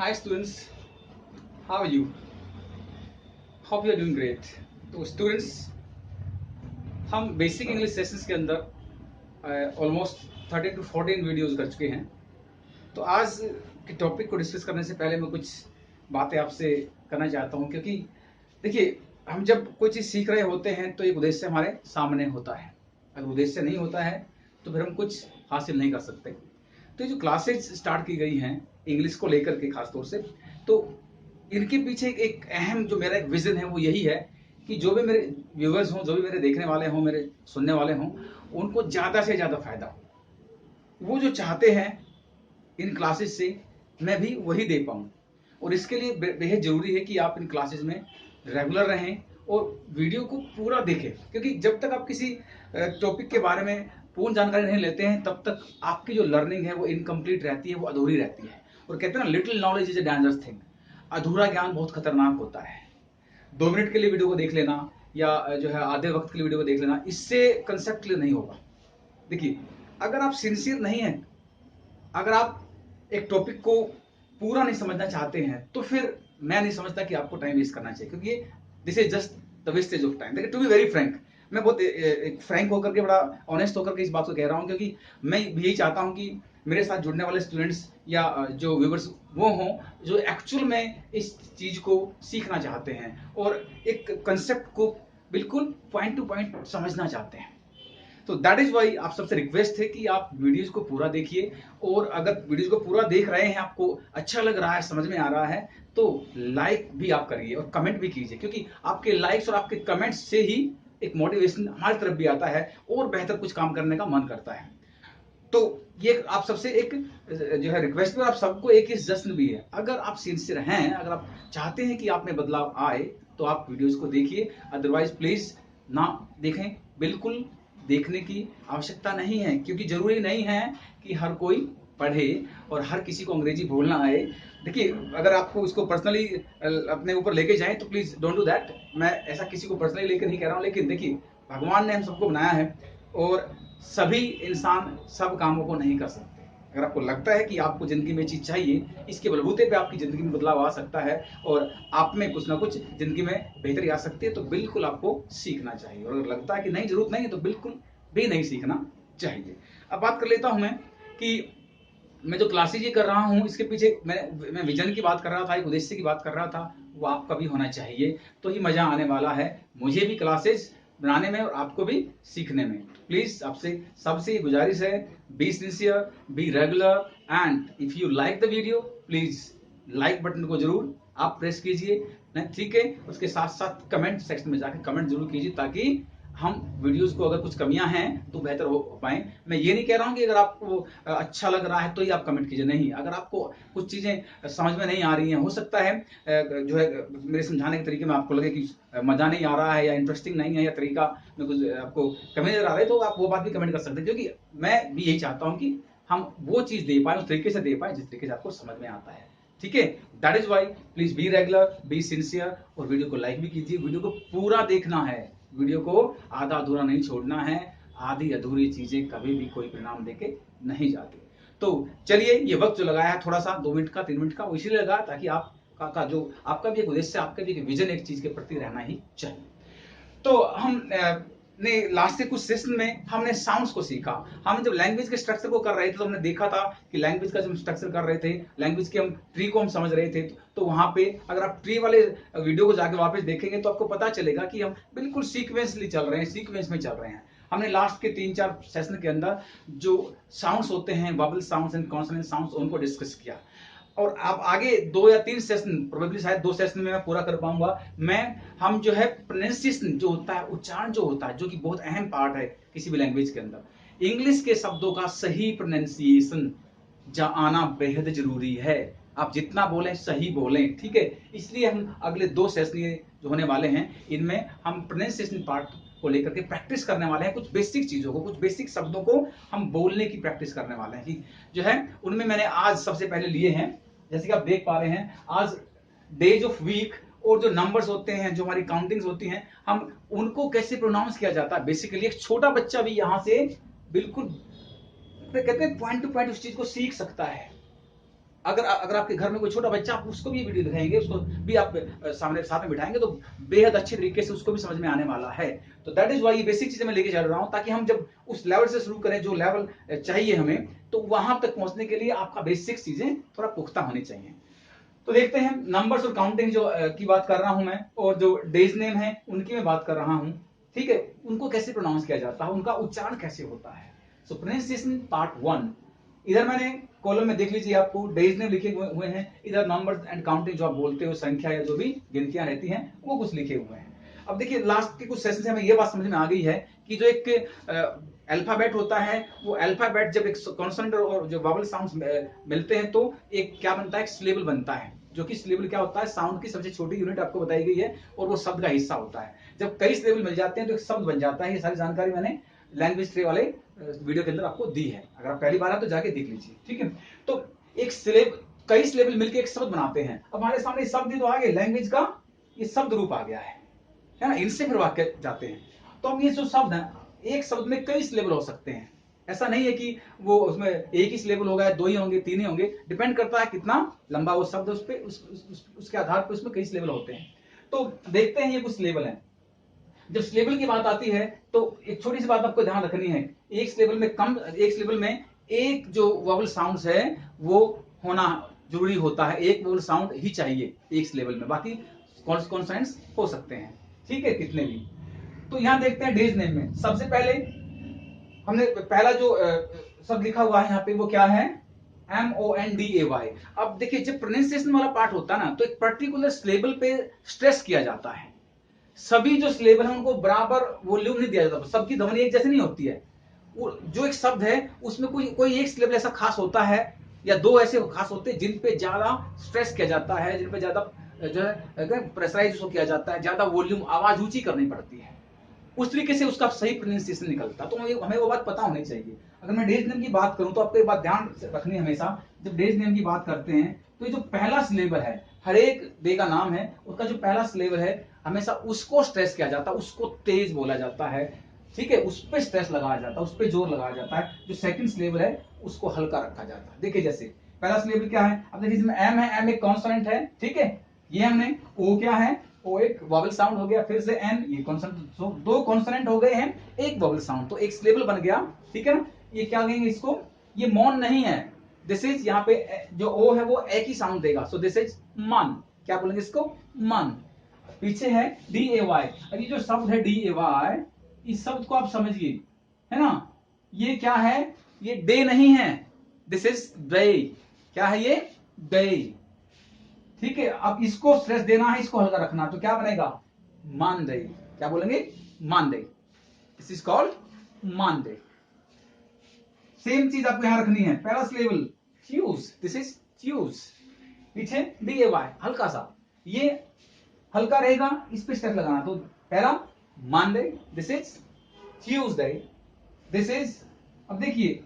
Hi students, how are you? Hope you are doing great. तो students, हम basic English sessions के अंदर almost 13 to 14 videos कर चुके हैं। तो आज के टॉपिक को डिस्कस करने से पहले मैं कुछ बातें आपसे करना चाहता हूं, क्योंकि देखिए, हम जब कोई चीज़ सीख रहे होते हैं तो एक उद्देश्य हमारे सामने होता है। अगर उद्देश्य नहीं होता है तो फिर हम कुछ हासिल नहीं कर सकते। तो ये जो क्लासेज स्टार्ट की गई हैं इंग्लिश को लेकर के खासतौर से, तो इनके पीछे एक अहम जो मेरा एक विजन है वो यही है कि जो भी मेरे व्यूअर्स हों, जो भी मेरे देखने वाले हों, मेरे सुनने वाले हों, उनको ज़्यादा से ज़्यादा फायदा हो। वो जो चाहते हैं इन क्लासेस से मैं भी वही दे पाऊँ, और इसके लिए बेहद जरूरी है कि आप इन क्लासेस में रेगुलर रहें और वीडियो को पूरा देखें, क्योंकि जब तक आप किसी टॉपिक के बारे में पूर्ण जानकारी नहीं लेते हैं तब तक आपकी जो लर्निंग है वो इनकम्प्लीट रहती है, वो अधूरी रहती है। और कहते हैं ना, little knowledge is a dangerous thing. अधूरा ज्ञान बहुत खतरनाक होता है। 2 मिनट के लिए वीडियो को देख लेना या जो है आधे वक्त के लिए वीडियो को देख लेना, इससे कंसेप्ट क्लियर नहीं होगा। देखिए, अगर आप सिंसियर नहीं है, अगर आप एक टॉपिक को पूरा नहीं समझना चाहते हैं, तो फिर मैं नहीं समझता कि आपको टाइम वेस्ट करना चाहिए, क्योंकि this is just the wastage of time. देखिए, टू बी वेरी फ्रैंक, मैं बहुत फ्रैंक होकर के, बड़ा ऑनेस्ट होकर के इस बात को कह रहा हूं, क्योंकि मैं यही चाहता हूं कि मेरे साथ जुड़ने वाले स्टूडेंट्स या जो व्यूवर्स वो हों जो एक्चुअल में इस चीज को सीखना चाहते हैं और एक कंसेप्ट को बिल्कुल पॉइंट टू पॉइंट समझना चाहते हैं। तो दैट इज वाई आप सबसे रिक्वेस्ट है कि आप वीडियोस को पूरा देखिए, और अगर वीडियोस को पूरा देख रहे हैं, आपको अच्छा लग रहा है, समझ में आ रहा है, तो लाइक भी आप करिए और कमेंट भी कीजिए, क्योंकि आपके लाइक्स और आपके कमेंट्स से ही एक मोटिवेशन हमारी तरफ भी आता है और बेहतर कुछ काम करने का मन करता है। तो ये आप सबसे एक जो है रिक्वेस्ट, पर आप सबको एक ही जश्न भी है। अगर आप सिंसियर हैं, अगर आप चाहते हैं कि आप में बदलाव आए, तो आप वीडियोस को देखिए, अदरवाइज प्लीज ना देखें। बिल्कुल देखने की आवश्यकता नहीं है, क्योंकि जरूरी नहीं है कि हर कोई पढ़े और हर किसी को अंग्रेजी बोलना आए। देखिए, अगर आपको इसको पर्सनली अपने ऊपर लेके जाएं तो प्लीज डोंट डू दैट। मैं ऐसा किसी को पर्सनली लेकर नहीं कह रहा हूं, लेकिन देखिए, भगवान ने हम सबको बनाया है और सभी इंसान सब कामों को नहीं कर सकते। अगर आपको लगता है कि आपको जिंदगी में चीज चाहिए, इसके बलबूते पे आपकी जिंदगी में बदलाव आ सकता है और आप में कुछ ना कुछ जिंदगी में बेहतरी आ सकती है, तो बिल्कुल आपको सीखना चाहिए। और अगर लगता है कि नहीं, जरूरत नहीं है, तो बिल्कुल भी नहीं सीखना चाहिए। अब बात कर लेता हूं मैं कि मैं जो क्लासेज ये कर रहा हूं, इसके पीछे मैं विजन की बात कर रहा था, एक उद्देश्य की बात कर रहा था। वो आपका भी होना चाहिए, तो ही मजा आने वाला है मुझे भी क्लासेज बनाने में और आपको भी सीखने में। प्लीज आपसे सबसे गुजारिश है, be sincere, be regular, and if you like the video, please like button को जरूर आप प्रेस कीजिए, ठीक है। उसके साथ साथ कमेंट सेक्शन में जाकर कमेंट जरूर कीजिए, ताकि हम वीडियोस को अगर कुछ कमियां हैं तो बेहतर हो पाए। मैं ये नहीं कह रहा हूं कि अगर आपको अच्छा लग रहा है तो ही आप कमेंट कीजिए, नहीं। अगर आपको कुछ चीजें समझ में नहीं आ रही हैं, हो सकता है जो है मेरे समझाने के तरीके में आपको लगे कि मजा नहीं आ रहा है या इंटरेस्टिंग नहीं है या तरीका में कुछ आपको कमी नजर आ रहा है, तो आप वो बात भी कमेंट कर सकते हैं, क्योंकि मैं भी यही चाहता हूं कि हम वो चीज दे पाए, उस तरीके से दे पाए जिस तरीके से आपको समझ में आता है, ठीक है। That is why please be regular, be sincere, और वीडियो को लाइक भी कीजिए। वीडियो को पूरा देखना है, वीडियो को आधा अधूरा नहीं छोड़ना है। आधी अधूरी चीजें कभी भी कोई परिणाम देके नहीं जाती। तो चलिए, ये वक्त जो लगाया है थोड़ा सा 2 मिनट का, 3 मिनट का, वो इसलिए लगा ताकि आपका जो आपका भी एक उद्देश्य, आपका भी एक विजन एक चीज के प्रति रहना ही चाहिए। तो हम ने लास्ट के कुछ सेशन में हमने साउंड्स को सीखा। हम जब लैंग्वेज के स्ट्रक्चर को कर रहे थे तो हमने देखा था कि लैंग्वेज का जब हम स्ट्रक्चर कर रहे थे, लैंग्वेज के हम ट्री को हम समझ रहे थे, तो वहां पे अगर आप ट्री वाले वीडियो को जाके वापस देखेंगे तो आपको पता चलेगा कि हम बिल्कुल सीक्वेंसली चल रहे हैं, सीक्वेंस में चल रहे हैं। हमने लास्ट के 3-4 सेशन के अंदर जो साउंड्स होते हैं, वबल साउंड्स एंड कॉन्सोनेंट साउंड्स, उनको डिस्कस किया। और आप आगे 2 या 3 सेशन, प्रोबेबली शायद 2 सेशन में मैं पूरा कर पाऊंगा। हम जो है प्रोनाउंसिएशन जो होता है, उच्चारण जो होता है, जो कि बहुत अहम पार्ट है किसी भी लैंग्वेज के अंदर, इंग्लिश के शब्दों का सही प्रोनाउंसिएशन आना बेहद जरूरी है। आप जितना बोलें सही बोलें, ठीक है। इसलिए हम अगले 2 सेशन जो होने वाले हैं, इनमें हम प्रोनाउंसिएशन पार्ट को लेकर के प्रैक्टिस करने वाले हैं। कुछ बेसिक चीजों को, कुछ बेसिक शब्दों को हम बोलने की प्रैक्टिस करने वाले हैं, कि जो है उनमें मैंने आज सबसे पहले लिए हैं, जैसे कि आप देख पा रहे हैं, आज डेज ऑफ वीक और जो नंबर्स होते हैं, जो हमारी काउंटिंग्स होती हैं, हम उनको कैसे प्रोनाउंस किया जाता है। बेसिकली एक छोटा बच्चा भी यहां से बिल्कुल कहते हैं पॉइंट टू पॉइंट उस चीज को सीख सकता है। अगर अगर आपके घर में कोई छोटा बच्चा, आप उसको भी ये वीडियो दिखाएंगे, उसको भी आप सामने साथ में बिठाएंगे तो बेहद अच्छी तरीके से उसको भी समझ में आने वाला है। तो दैट इज वाई ये बेसिक चीजें मैं लेके चल रहा हूं, ताकि हम जब उस लेवल से शुरू करें जो लेवल चाहिए हमें, तो वहां तक पहुंचने के लिए आपका बेसिक चीजें थोड़ा पुख्ता होनी चाहिए। तो देखते हैं नंबर्स और काउंटिंग जो की बात कर रहा हूं मैं, और जो डेज नेम है उनकी मैं बात कर रहा हूं, ठीक है, उनको कैसे प्रोनाउंस किया जाता है, उनका उच्चारण कैसे होता है। सो प्रोनाउंसिएशन पार्ट 1, इधर मैंने कॉलम में देख लीजिए आपको डेज नेम लिखे हुए हैं, इधर नंबर्स एंड काउंटिंग जो आप बोलते हो, संख्या या जो भी गिनतियां रहती हैं वो कुछ लिखे हुए हैं। अब देखिए लास्ट के कुछ सेशन से हमें ये बात समझ में आ गई है कि जो एक अल्फाबेट होता है, वो अल्फाबेट जब एक कॉन्सोनेंट और जो वावल साउंड्स मिलते हैं तो एक क्या बनता है, एक सिलेबल बनता है, जो कि सिलेबल क्या होता है, साउंड की सबसे छोटी यूनिट आपको बताई गई है और वो शब्द का हिस्सा होता है। जब कई सिलेबल मिल जाते हैं तो एक शब्द बन जाता है। ये सारी जानकारी मैंने लैंग्वेज ट्री वाले वीडियो के अंदर आपको दी है, अगर आप पहली बार आए तो जाके देख लीजिए, ठीक है। तो एक सिलेबल, कई सिलेबल मिलकर एक शब्द बनाते हैं। अब हमारे सामने शब्द तो आ गए, लैंग्वेज का ये शब्द रूप आ गया है ना, इनसे फिर वाक्य जाते हैं। तो हम ये जो शब्द है, एक शब्द में कई सिलेबल हो सकते हैं, ऐसा नहीं है कि वो उसमें एक ही सिलेबल होगा, दो ही होंगे, तीन ही होंगे, डिपेंड करता है कितना लंबा वो शब्द, उस पे उसके आधार पर उसमें कई सिलेबल होते हैं। तो देखते हैं ये कुछ सिलेबल हैं। जब सिलेबल की बात आती है तो एक छोटी सी बात आपको ध्यान रखनी है, एक सिलेबल में एक जो वोवल साउंड्स है वो होना जरूरी होता है, एक वोवल साउंड ही चाहिए एक सिलेबल में, बाकी कॉन्सोनेंट्स हो सकते हैं, ठीक है, कितने भी। तो यहां देखते हैं डेज नेम में सबसे पहले हमने पहला जो शब्द लिखा हुआ है यहाँ पे वो क्या है, MONDAY। अब देखिए जब प्रोनाउंसिएशन वाला पार्ट होता है ना, तो एक पर्टिकुलर सिलेबल पे स्ट्रेस किया जाता है। सभी जो सिलेबल है उनको बराबर वॉल्यूम नहीं दिया जाता, सबकी ध्वनि एक जैसी नहीं होती है। जो एक शब्द है उसमें कोई कोई एक सिलेबल ऐसा खास होता है या दो ऐसे खास होते हैं जिन पे ज्यादा स्ट्रेस किया जाता है, जिन पे ज्यादा जो है प्रेशराइज किया जाता है, ज्यादा वॉल्यूम आवाज ऊंची करनी पड़ती है, उस तरीके से उसका सही प्रोनाउंसिएशन निकलता। तो हमें वो बात पता होनी चाहिए। अगर मैं डेज नेम की बात करूं तो आपको एक बात ध्यान रखनी हमेशा, जब डेज नेम की बात करते हैं तो ये जो पहला सिलेबल है, हर एक डे का नाम है, उसका जो पहला सिलेबल है हमेशा उसको स्ट्रेस किया जाता है, उसको तेज बोला जाता है, ठीक है, उस पर स्ट्रेस लगाया जाता है, उस पर जोर लगाया जाता है। जो सेकंड सिलेबल है उसको हल्का रखा जाता है। देखिए जैसे पहला सिलेबल क्या है, अब देखिए इसमें एम है, एम एक कॉन्सोनेंट है, ठीक है, ये हमने ओ क्या है, ओ एक वॉवल साउंड हो गया, फिर से एन, ये कॉन्सोनेंट, तो दो कॉन्सोनेंट हो गए हैं, एक वॉवल साउंड, तो एक सिलेबल बन गया, ठीक है ना। ये क्या कहेंगे इसको, ये मौन नहीं है, दिस इज, यहाँ पे जो ओ है वो एक ही साउंड देगा, सो दिस इज मन, क्या बोलेंगे इसको, मन। पीछे है डी ए वाई, अब ये जो शब्द है डी ए वाई, इस शब्द को आप समझिए, है ना, ये क्या है, ये डे नहीं है, दिस इज डे, क्या है ये, डे, ठीक है। अब इसको स्ट्रेस देना है, इसको हल्का रखना, तो क्या बनेगा, मानदेय, क्या बोलेंगे, मानदेय, दिस इज कॉल्ड मानदेय। सेम चीज आपको यहां रखनी है, पहला सिलेबल ट्यूज, दिस इज ट्यूज, पीछे DAY हल्का सा, ये हल्का रहेगा, इस पे स्ट्रेस लगाना, तो पहला मानदेय, this is Tuesday, this is, अब देखिए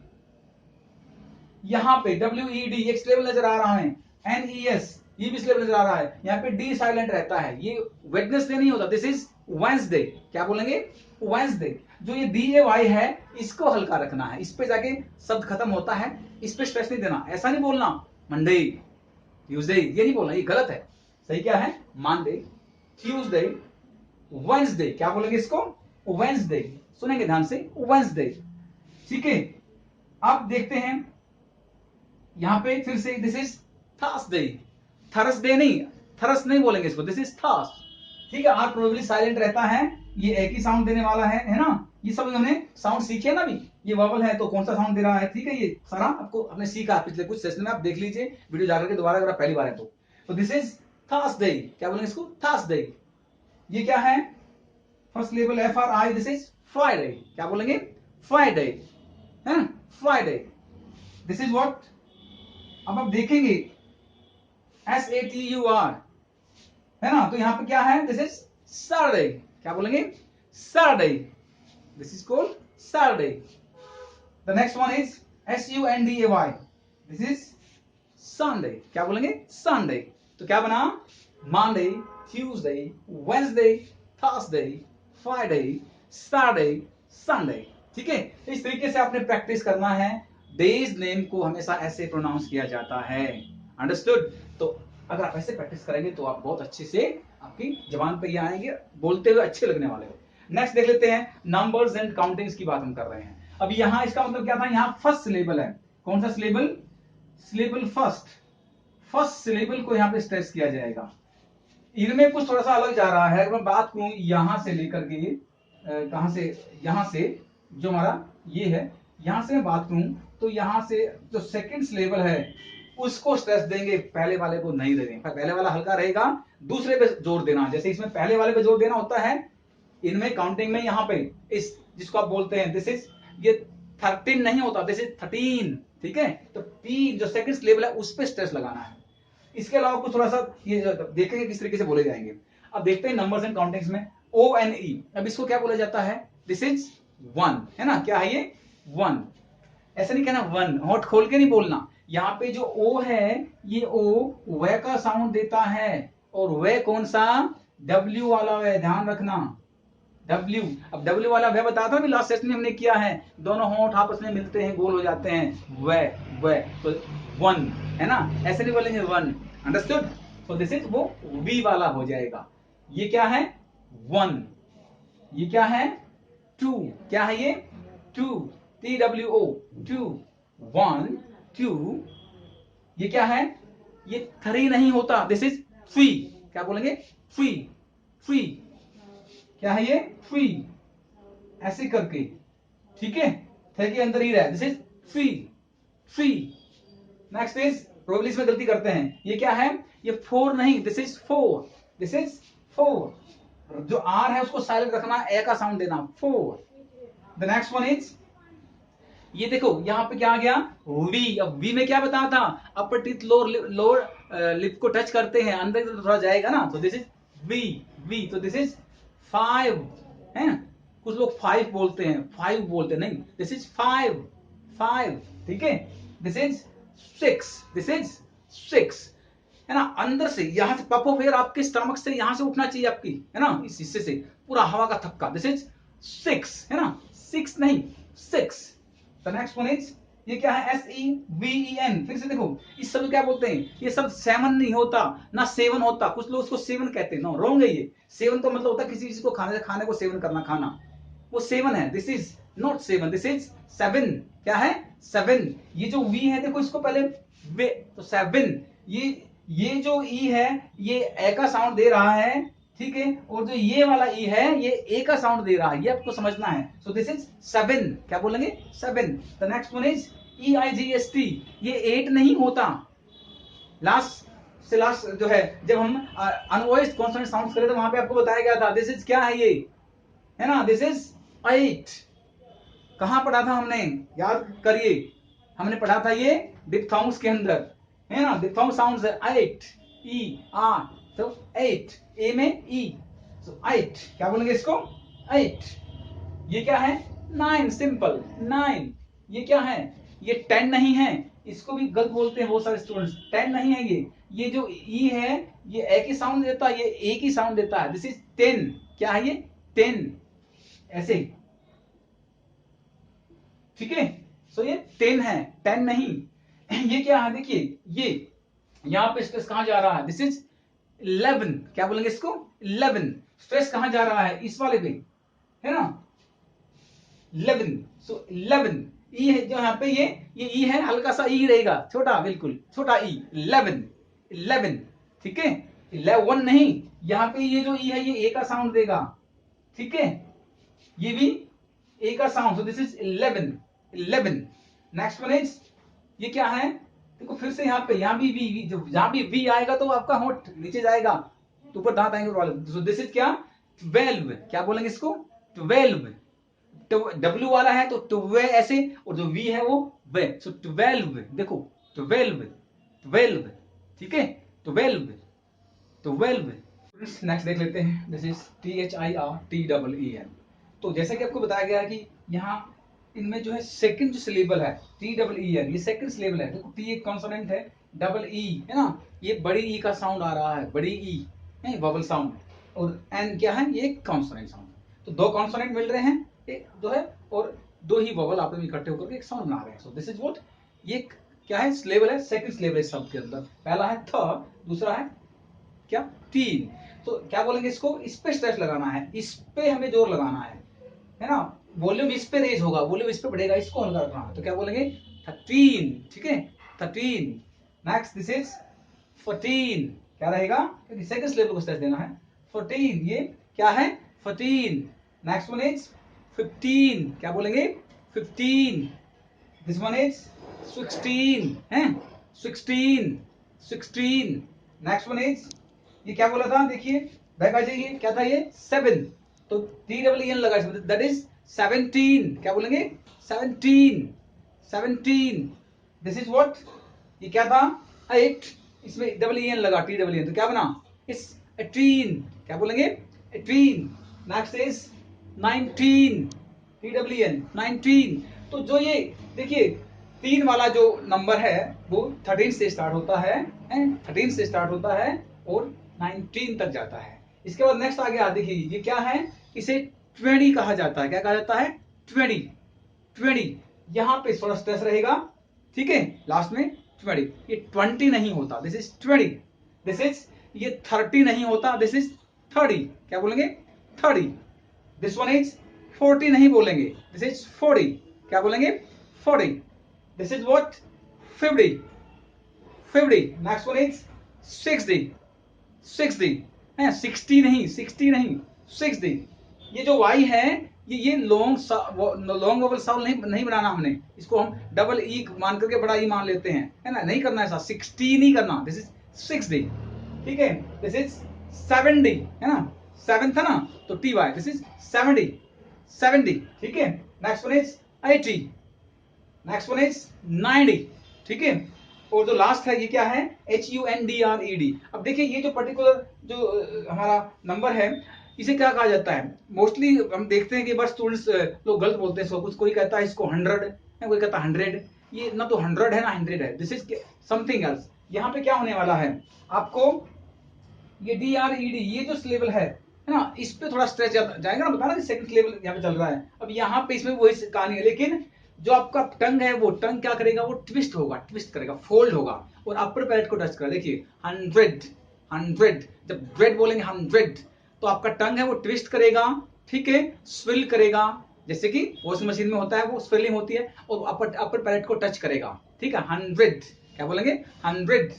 यहां पे WED एक सिलेबल नजर आ रहा है, NES ये भी सिलेबल नजर आ रहा है, यहाँ पे डी साइलेंट रहता है, ये वेडनेसडे नहीं होता, दिस इज वेंसडे, क्या बोलेंगे, वेंसडे। जो ये DAY है इसको हल्का रखना है, इस पे जाके शब्द खत्म होता है, इस पे स्ट्रेस नहीं देना, ऐसा नहीं बोलना मंडे ट्यूजडे, ये नहीं बोलना, ये गलत है। सही क्या है, मानडे, ट्यूजडे, वेंसडे, क्या बोलेंगे इसको, वेंसडे, सुनेंगे ध्यान से, वेंसडे, ठीक है। अब देखते हैं यहां पे फिर से, दिस इज थर्सडे, थर्सडे नहीं, थर्स नहीं बोलेंगे इसको, दिस इज थर्स, ठीक है। आर प्रोबेबली साइलेंट रहता है, ये एक ही साउंड देने वाला है ना, ये सब हमने साउंड सीखे ना भी, ये वॉवल है तो कौन सा साउंड दे रहा है, ठीक है, ये सारा आपको आपने सीखा पिछले कुछ सेशन में, आप देख लीजिए वीडियो जाकर के दोबारा, अगर आप पहली बार है तो दिस इज थर्सडे, क्या बोलेंगे इसको, थर्सडे। ये क्या है, first level FRI, this is Friday, क्या बोलेंगे, फ्राइडे, है फ्राइडे, दिस इज व्हाट। अब आप देखेंगे SATUR, है ना, तो यहां पे क्या है, दिस इज सैटरडे, क्या बोलेंगे, Saturday, this is called Saturday. The next one is SUNDAY, this is Sunday, क्या बोलेंगे, संडे। तो क्या बना, Monday, Tuesday, Wednesday, Thursday, Friday, Saturday, Sunday, ठीक है। इस तरीके से आपने प्रैक्टिस करना है, डेज नेम को हमेशा ऐसे प्रोनाउंस किया जाता है। अंडरस्टूड? तो अगर आप ऐसे प्रैक्टिस करेंगे तो आप बहुत अच्छे से आपकी जबान पे ये आएंगे, बोलते हुए अच्छे लगने वाले हो। नेक्स्ट देख लेते हैं, नंबर्स एंड काउंटिंग्स की बात हम कर रहे हैं। अब यहाँ इसका मतलब क्या था, यहाँ फर्स्ट सिलेबल है, कौन सा सिलेबल, सिलेबल फर्स्ट सिलेबल को यहाँ पे स्ट्रेस किया जाएगा। इनमें कुछ थोड़ा सा अलग जा रहा है। अगर मैं बात करूं यहां से लेकर के कहां से, यहां से जो हमारा ये है, यहां से मैं बात करूं तो यहां से जो सेकंड सिलेबल है उसको स्ट्रेस देंगे, पहले वाले को नहीं देंगे। पहले वाला हल्का रहेगा, दूसरे पे जोर देना। जैसे इसमें पहले वाले पे जोर देना होता है, इनमें काउंटिंग में यहाँ पे इस जिसको आप बोलते हैं दिस इज, ये 13 नहीं होता, दिस इज 13, ठीक है? तो पी जो सेकंड सिलेबल है उस पर स्ट्रेस लगाना है। इसके अलावा कुछ थोड़ा सा ये देखेंगे किस तरीके से बोले जाएंगे। अब देखते हैं नंबर्स एंड काउंटिंग्स में ओ एन ई। अब इसको क्या बोला जाता है, दिस इज 1, है ना? क्या है ये 1, ऐसा नहीं कहना 1, होठ खोल के नहीं बोलना। यहाँ पे जो ओ है, ये ओ व का साउंड देता है, और व कौन सा, डब्ल्यू वाला व, ध्यान रखना W। अब W वाला व बताया था भी लास्ट सेशन में हमने किया है, दोनों होंठ आपस में मिलते हैं, गोल हो जाते हैं, व तो 1, है ना? ऐसे नहीं बोलेंगे 1, अंडरस्टूड? तो दिस इज वो V वाला हो जाएगा। ये क्या है 1, ये क्या है 2, क्या है ये 2, TWO 2, 1 2। ये क्या है, ये 3 नहीं होता, दिस इज 3, क्या बोलेंगे 3, क्या है ये 3, ऐसे करके, ठीक है? थे के अंदर ही रहा, this is 3। Next is probably इसमें गलती करते हैं, ये क्या है, ये 4 नहीं, दिस इज 4, दिस इज 4। जो आर है उसको साइलेंट रखना, ए का साउंड देना, 4। द नेक्स्ट वन इज, ये देखो यहां पे क्या आ गया वी। अब वी में क्या बताया था, अपर टीथ लोअर लिप को टच करते हैं, अंदर की तरफ थोड़ा जाएगा ना, तो दिस इज वी। तो दिस इज 5, है? कुछ लोग 5 बोलते हैं, 5 बोलते हैं, नहीं, दिस इज 5, ठीक है? दिस इज 6, दिस इज 6, है ना? अंदर से यहां से पफ ऑफ एयर आपके स्टमक से यहां से उठना चाहिए आपकी, है ना? इस हिस्से से पूरा हवा का थक्का, दिस इज 6, है ना? 6 नहीं, 6। द नेक्स्ट वन इज, ये क्या है, SEVEN। फिर से देखो इस सब क्या बोलते हैं, ये सब 7 नहीं होता ना 7 होता, कुछ लोग इसको 7 कहते हैं, नो, रॉन्ग है ये। 7 तो मतलब होता है किसी चीज को खाने को 7 करना, खाना, वो 7 है, this is not 7, this is 7। क्या है 7। ये जो V है देखो इसको पहले वे, तो 7। ये जो E है ये ए का साउंड दे रहा है, ठीक है? और जो ये वाला ई है ये ए का साउंड दे रहा है, ये आपको समझना है। सो दिस इज 7, क्या बोलेंगे 7। The next one is EIGST, ये 8 नहीं होता। लास्ट से लास्ट जो है, जब हम अनवॉइस्ड कॉन्सोनेंट साउंड्स करे तो वहां पे आपको बताया गया था, दिस इज क्या है ये, है ना? This is 8। कहां पढ़ा था हमने, याद करिए, हमने पढ़ा था ये डिप्थोंग्स के अंदर, है ना? डिप्थोंग साउंड्स है 8 E R, तो 8, ए में ई, so 8, क्या बोलेंगे इसको 8। ये क्या है 9, सिंपल 9। ये क्या है, ये 10 नहीं है, इसको भी गलत बोलते हैं बहुत सारे स्टूडेंट्स, 10 नहीं है ये जो ई है ये ए की साउंड देता है, ये ए की साउंड देता है, दिस इज 10। क्या है ये 10, ऐसे, ठीक है? सो ये 10 है, 10 नहीं। ये क्या है, देखिए ये यहां पे स्ट्रेस कहां जा रहा है, दिस इज 11, क्या बोलेंगे इसको 11। स्ट्रेस कहां जा रहा है, इस वाले पे, है ना? 11, सो 11 ई है जो यहाँ पे, ये ई है, हल्का सा ई रहेगा, छोटा, बिल्कुल छोटा ई, 11, ठीक है? 11 नहीं, यहाँ पे ये जो ई है ये ए का साउंड देगा, ठीक है? ये भी ए का sound, so this is 11। Next one is, ये क्या है, देखो फिर से यहाँ पे, यहाँ भी वी, जहां भी वी आएगा तो आपका होंठ नीचे जाएगा, तो ऊपर दांत आएंगे। सो दिस इज क्या 12, क्या बोलेंगे इसको 12। तो W वाला है तो 12 ऐसे, और जो V है वो वे, सो 12, देखो 12, ठीक है? 12। नेक्स्ट देख लेते हैं, दिस इज THIRTEEN। तो जैसे कि आपको बताया गया है कि यहाँ इनमें जो है सेकंड जो सिलेबल है TEEN, ये सेकंड सिलेबल है। देखो T एक कॉन्सोनेंट है, डबल E है ना, ये बड़ी ई का साउंड आ रहा है, बड़ी ई है वोवल साउंड, और N क्या है, ये कॉन्सोनेंट साउंड। तो दो कॉन्सोनेंट मिल रहे हैं एक जो है, और दो ही वोवल आपस में इकट्ठे होकर एक साउंड बना रहे हैं। सो दिस इज व्हाट, ये क्या है, सिलेबल है, सेकंड सिलेबल है शब्द के अंदर। पहला है थ, दूसरा है क्या, तीन। तो क्या बोलेंगे इसको, इस पे स्ट्रेस लगाना है, इस पे हमें जोर लगाना है ना। वॉल्यूम इस पे रेज होगा, वॉल्यूम इस पे बढ़ेगा, इसको हल्का रखना है। तो क्या बोलेंगे 13, ठीक है 13। नेक्स्ट दिस इज 14, क्या रहेगा, क्योंकि सेकंड सिलेबल को स्ट्रेस देना है। 14 ये क्या है 14। नेक्स्ट वन इज 15, क्या बोलेंगे 15। दिस वन इज 16 है, 16 16। नेक्स्ट वन इज, ये क्या बोला था, देखिए बैक आ जाइए, क्या था ये 7, तो TEEN लगा, दैट इज 17, क्या बोलेंगे 17 17। दिस इज व्हाट, ये क्या था 8, इसमें EEN लगा, TEEN, तो क्या बना इस 18, क्या बोलेंगे 18। Next is 19, TEEN 19। तो जो ये देखिए 3 वाला जो नंबर है वो 13 से स्टार्ट होता है, 13 से स्टार्ट होता है और 19 तक जाता है। इसके बाद नेक्स्ट आ गया, देखिए ये क्या है, इसे 20 कहा जाता है, क्या कहा जाता है 20 20। यहां पे थोड़ा स्ट्रेस रहेगा, ठीक है, लास्ट में 20, ये 20 नहीं होता, दिस इज 20। दिस इज, ये 30 नहीं होता, दिस इज 30, क्या बोलेंगे 30। दिस वन इज 40 नहीं बोलेंगे, दिस इज 40, क्या बोलेंगे 40। This is what 50 50। Next one is 60 60 है, 60 नहीं 60 नहीं 60। ये जो y है ये लॉन्ग वोवल साउंड नहीं बनाना हमने, इसको हम डबल ई मान करके बड़ा ई मान लेते हैं, है ना, नहीं करना ऐसा, 60 नहीं करना, दिस इज 60, ठीक है। दिस इज 70, है ना, 7 था ना, तो टी वाई, दिस इज 70 70, ठीक है। Next one is 80, next one is 90, ठीक है। और जो लास्ट है ये क्या है HUNDRED। अब देखिए ये जो पर्टिकुलर जो हमारा नंबर है इसे क्या कहा जाता है, मोस्टली हम देखते हैं कि बस स्टूडेंट्स लोग गलत बोलते हैं, कुछ कोई कहता है इसको 100 है, कोई कहता है 100, ये ना तो 100 है ना 100 है, दिस इज समथिंग एल्स। यहाँ पे क्या होने वाला है आपको, ये DRED ये जो सिलेबल है ना, इस पे थोड़ा स्ट्रेच जाएगा ना, बताना कि सेकंड सिलेबल यहाँ पे चल रहा है। अब यहाँ पे इसमें वही कहानी है, लेकिन जो आपका टंग है वो टंग क्या करेगा, वो ट्विस्ट होगा, ट्विस्ट करेगा, फोल्ड होगा और अपर पैलेट को टच करेगा। देखिए 100 100, जब ड्रेड बोलेंगे 100 तो आपका टंग है वो ट्विस्ट करेगा, ठीक है, स्विल करेगा, जैसे कि वॉशिंग मशीन में होता है वो स्विलिंग होती है, और अपर पैलेट को टच करेगा, ठीक है 100, क्या बोलेंगे 100।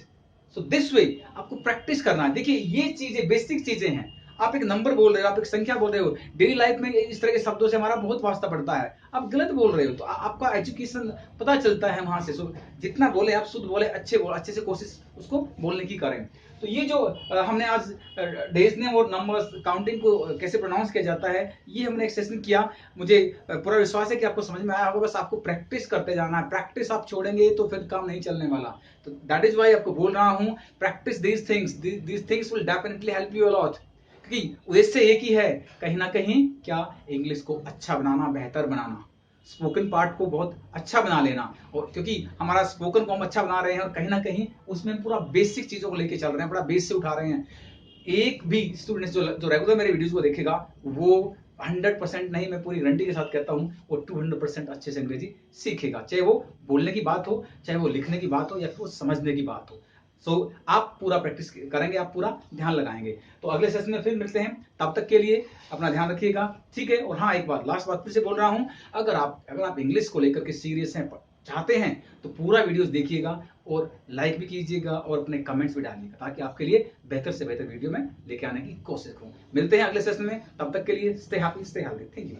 सो दिस वे आपको प्रैक्टिस करना है। देखिए ये चीजें बेसिक चीजें हैं, आप एक नंबर बोल रहे हो, आप एक संख्या बोल रहे हो, डेली लाइफ में इस तरह के शब्दों से हमारा बहुत वास्ता पड़ता है, आप गलत बोल रहे हो तो आपका एजुकेशन पता चलता है वहां से। सो जितना बोले आप शुद्ध बोले, अच्छे से कोशिश उसको बोलने की करें। तो ये जो हमने आज डेज नेम और नंबर्स काउंटिंग को कैसे प्रोनाउंस किया जाता है ये हमने एक सेशन किया, मुझे पूरा विश्वास है कि आपको समझ में आया होगा। बस आपको प्रैक्टिस करते जाना है, प्रैक्टिस आप छोड़ेंगे तो फिर काम नहीं चलने वाला। तो दैट इज वाई आपको बोल रहा हूँ, practice these things will definitely help you a lot, क्योंकि उद्देश्य एक ही है, कहीं ना कहीं क्या, इंग्लिश को अच्छा बनाना, बेहतर बनाना, स्पोकन पार्ट को बहुत अच्छा बना लेना। और क्योंकि हमारा स्पोकन को हम अच्छा बना रहे हैं और कहीं ना कहीं उसमें पूरा बेसिक चीजों को लेके चल रहे हैं, पूरा बेस से उठा रहे हैं। एक भी स्टूडेंट जो रेगुलर मेरे वीडियोस को देखेगा वो 100% नहीं, मैं पूरी गारंटी के साथ कहता हूँ, वो 200% अच्छे से अंग्रेजी सीखेगा, चाहे वो बोलने की बात हो, चाहे वो लिखने की बात हो, या फिर वो समझने की बात हो। सो आप पूरा प्रैक्टिस करेंगे, आप पूरा ध्यान लगाएंगे। तो अगले सेशन में फिर मिलते हैं, तब तक के लिए अपना ध्यान रखिएगा, ठीक है। और हाँ, एक बात लास्ट बात फिर से बोल रहा हूँ, अगर आप इंग्लिश को लेकर के सीरियस हैं, चाहते हैं, तो पूरा वीडियोस देखिएगा और लाइक भी कीजिएगा और अपने कमेंट्स भी डालिएगा, ताकि आपके लिए बेहतर से बेहतर वीडियो में लेके आने की कोशिश करूँ। मिलते हैं अगले सेशन में, तब तक के लिए stay happy, stay healthy, thank you.